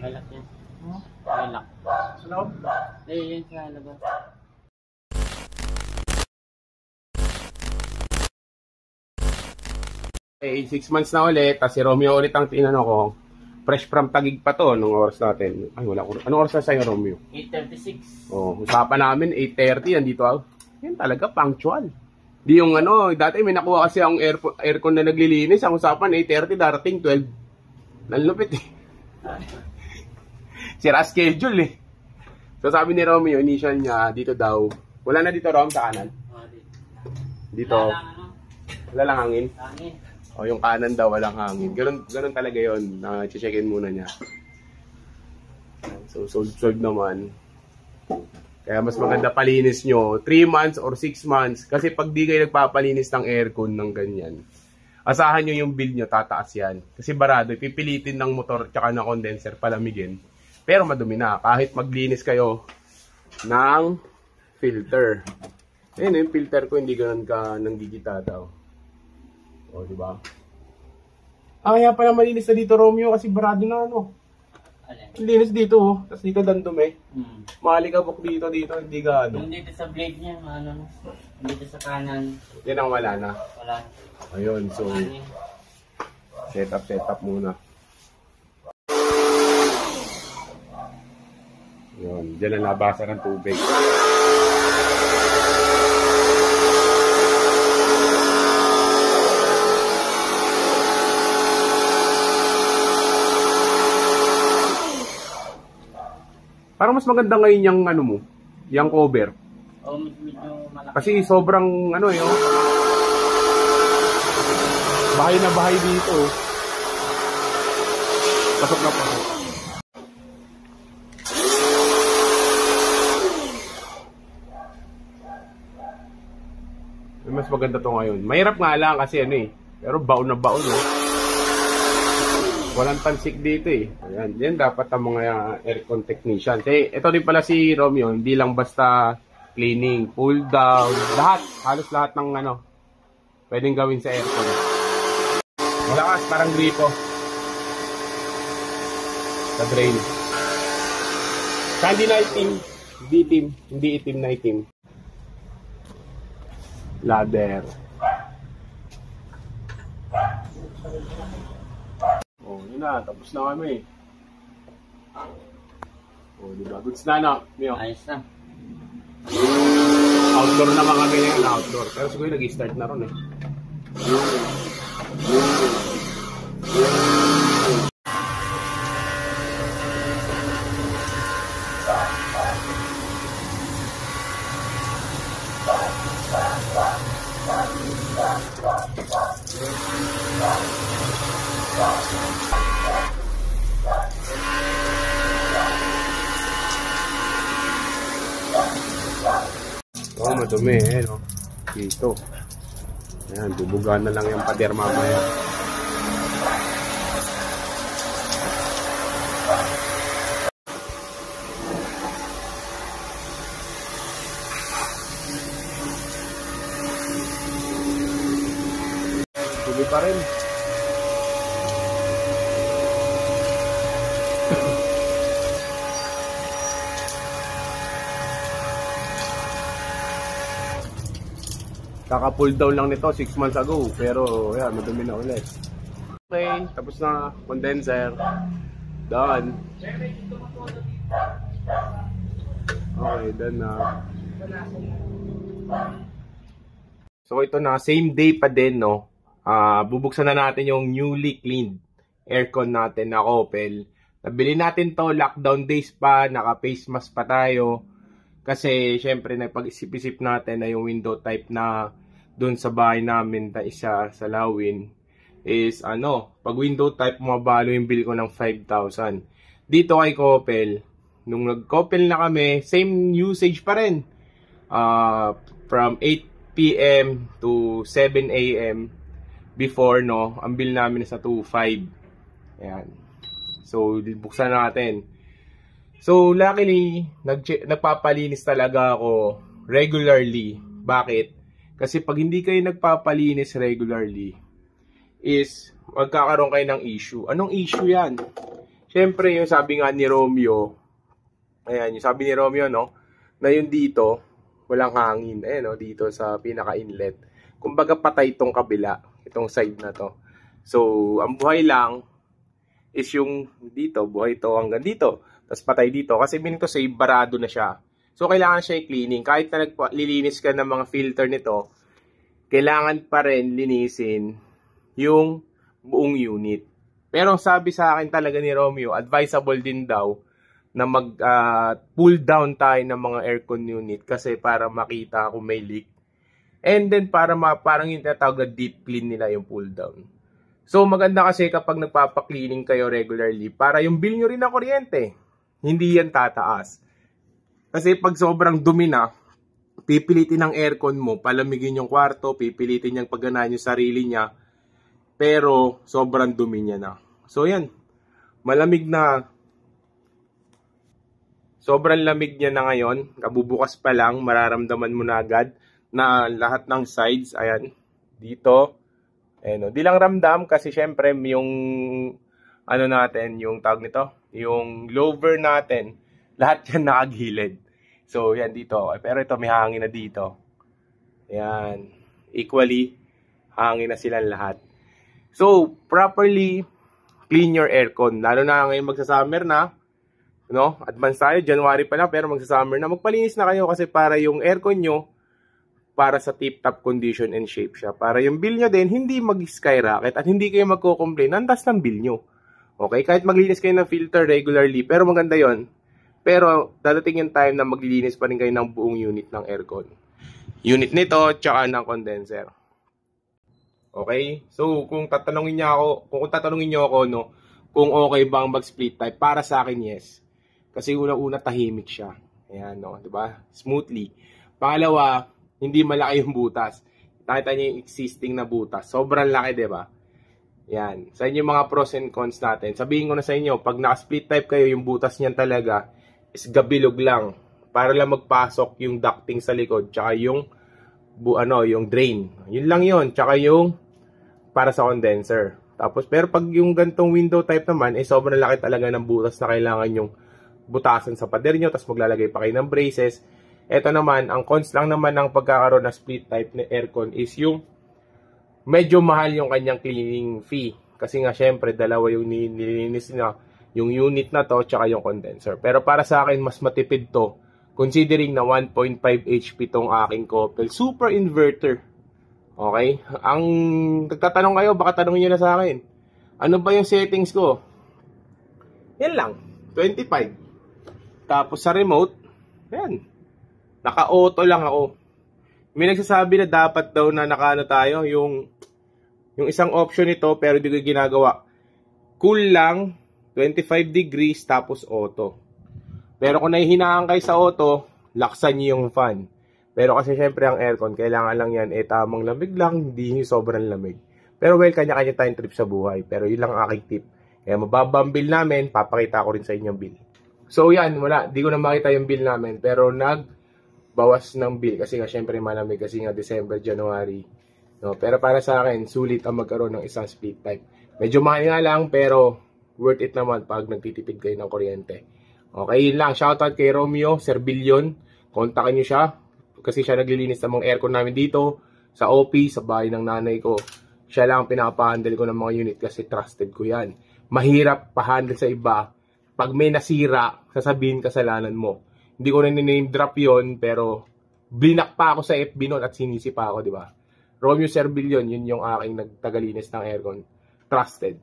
May lock yan. May lock. Sa loob? Yun sa labas. Eh, 6 months na ulit. Tapos si Romeo ulit ang tinanong ko. Fresh from Taguig pa to, nung oras natin. Ay, wala ko. Anong oras na sa'yo, Romeo? 8:36. Oh, usapan namin, 8:30, nandito ako. Yan talaga, punctual. Di yung ano, dati may nakuha kasi ang aircon na naglilinis. Ang usapan, 8:30, darating 12. Nalupit eh. Sira schedule eh. So sabi ni Romeo, initial niya, dito daw. Wala na dito, Rom, sa kanan? Dito. Wala lang hangin? Hangin. O, yung kanan daw, walang hangin. Ganun talaga yun. Check-in muna niya. So, sold naman. Kaya mas maganda palinis nyo. 3 months or 6 months. Kasi pag di kayo nagpapalinis ng aircon ng ganyan, asahan nyo yung bill nyo, tataas yan. Kasi barado, pipilitin ng motor tsaka ng condenser palamigin. Pero madumi na. Kahit maglinis kayo ng filter. Ayun, yung filter ko hindi ganun ka nanggigita daw. O, diba? Kaya pala malinis na dito, Romeo, kasi barado na ano. Linis dito, oh. Tapos dito dandumi. Malikabok dito, hindi gaano. Yung dito sa blade niya, ano, dito sa kanan. Yan ang wala na. Wala. Ayun, so, set up muna. Yun, dyan ang nabasa ng tubig. Parang mas maganda ngayon yung ano mo, yung cover. Oh, medyo malaki. Kasi sobrang ano yun. Bahay na bahay dito. Pasok na pasok. Mas maganda to ngayon. Mahirap nga lang kasi ano eh. Pero baon na baon eh. Walang tansik dito eh. Ayan, yan dapat ang mga aircon technician. Kasi ito din pala si Romeo, hindi lang basta cleaning, pull down, lahat, halos lahat ng ano, pwedeng gawin sa aircon. Malakas, parang gripo. Sa drain. Kaya hindi na itim, hindi itim na itim. Ladder. Oh, yun na, tapos na kami. Oh, diba? Goods na, no? Mio? Ayos na. Outdoor naman kami ngayon, outdoor. Pero siguro nag-start na ron eh. Oh, madumi eh, no? Dito. Ayan, bubugaan na lang yung pader mamaya. Tuloy pa rin. Kaka-pull down lang nito 6 months ago, pero yan, madumi na ulit. Okay, tapos na condenser. Done. Okay, done na. So ito na, same day pa din, no? Bubuksan na natin yung newly cleaned aircon natin na Opel. Nabili natin to, lockdown days pa, naka-face mask pa tayo. Kasi syempre napag-isip-isip natin na yung window type na doon sa bahay namin na isa sa Lawin is ano, pag window type mabalo yung bill ko ng 5,000. Dito kay Coppel, nung nag-Coppel na kami, same usage pa rin. From 8 PM to 7 AM before, no, ang bill namin sa 2,500. Ayan. So, buksan natin. So, luckily, nagpapalinis talaga ako regularly. Bakit? Kasi pag hindi kayo nagpapalinis regularly, is magkakaroon kayo ng issue. Anong issue yan? syempre yung sabi nga ni Romeo, ayan, yung sabi ni Romeo, no, na yung dito, walang hangin. Ayan, no, dito sa pinaka-inlet. Kumbaga patay itong kabila, itong side na to. So, ang buhay lang is yung dito, buhay to hanggang dito. Tapos patay dito. Kasi meaning to say, barado na siya. So, kailangan siya i-cleaning. Kahit na naglilinis ka ng mga filter nito, kailangan pa rin linisin yung buong unit. Pero sabi sa akin talaga ni Romeo, advisable din daw na mag-pull down tayo ng mga aircon unit kasi para makita kung may leak. And then para parang yung tinatawag na deep clean nila yung pull down. So maganda kasi kapag nagpapa-cleaning kayo regularly para yung bill nyo rin ng kuryente. Hindi yan tataas. Kasi pag sobrang dumi na, pipilitin ng aircon mo, palamigin yung kwarto, pipilitin niyang pagganahan yung sarili niya, pero sobrang dumi niya na. So yan, malamig na, sobrang lamig niya na ngayon, kabubukas pa lang, mararamdaman mo na agad na lahat ng sides, ayan, dito, ayan, di lang ramdam kasi syempre yung, ano natin, yung tawag nito, yung lower natin, lahat yan nakagilid. So, yan dito. Pero ito, may hangin na dito. Yan. Equally, hangin na silang lahat. So, properly clean your aircon. Lalo na ngayon magsa-summer na. No? Advance tayo, January pa lang, pero magsa-summer na. Magpalinis na kayo kasi para yung aircon nyo, para sa tip-top condition and shape siya. Para yung bill nyo din, hindi mag-skyrocket at hindi kayo magko-complain. Andas ng bill nyo. Okay? Kahit maglinis kayo ng filter regularly, pero maganda yon. Pero dadating yung time na maglilinis pa rin kayo ng buong unit ng aircon. Unit nito, tsaka ng condenser. Okay? So, kung tatanungin niyo ako, no, kung okay bang mag-split type, para sa akin, yes. Kasi unang-una tahimik siya. Ayan, no, 'di ba? Smoothly. Pangalawa, hindi malaki yung butas. Nakita niyo yung existing na butas. Sobrang laki, 'di ba? Yan. Sa inyo mga pros and cons natin. Sabihin ko na sa inyo, pag naka-split type kayo, yung butas niyan talaga is gabilog lang para lang magpasok yung ducting sa likod tsaka yung yung drain. Yun lang yun. Tsaka yung para sa condenser. Tapos pero pag yung gantong window type naman sobrang laki talaga ng butas na kailangan yung butasan sa pader nyo tapos maglalagay pa kayo ng braces. Ito naman, ang cons lang naman ng pagkakaroon ng split type na aircon is yung medyo mahal yung kanyang cleaning fee. Kasi nga syempre dalawa yung nililinis na yung unit na to, tsaka yung condenser. Pero para sa akin, mas matipid to. Considering na 1.5 HP tong aking Coppel Super Inverter. Okay? Ang nagtatanong kayo, baka tanongin nyo na sa akin. Ano ba yung settings ko? Yan lang. 25. Tapos sa remote, yan. Naka-auto lang ako. May nagsasabi na dapat daw na nakaano tayo, yung isang option nito, pero di ko ginagawa. Cool lang, 25 degrees tapos auto. Pero kung nahihinaan kayo sa auto, laksan nyo yung fan. Pero kasi syempre ang aircon, kailangan lang yan, tamang lamig lang, hindi sobrang lamig. Pero well, kanya-kanya tayong trip sa buhay. Pero yun lang ang aking tip. Kaya mababa ang bill namin, papakita ko rin sa inyo yung bill. So yan, wala, di ko na makita yung bill namin. Pero nagbawas ng bill kasi nga syempre malamig kasi nga December, January. No? Pero para sa akin, sulit ang magkaroon ng isang split type. Medyo mahal nga lang, pero worth it naman pag nagtitipid kayo ng kuryente. Okay, yun lang. Shoutout kay Romeo Serbillion. Kontakin nyo siya. Kasi siya naglilinis ng mga aircon namin dito. Sa OP, sa bahay ng nanay ko. Siya lang ang pinapahandle ko ng mga unit kasi trusted ko yan. Mahirap pahandle sa iba. Pag may nasira, sasabihin kasalanan mo. Hindi ko na name drop yon, pero blinak pa ako sa FB noon at sinisi pa ako, di ba? Romeo Serbillion, yun yung aking nagtagalinis ng aircon. Trusted.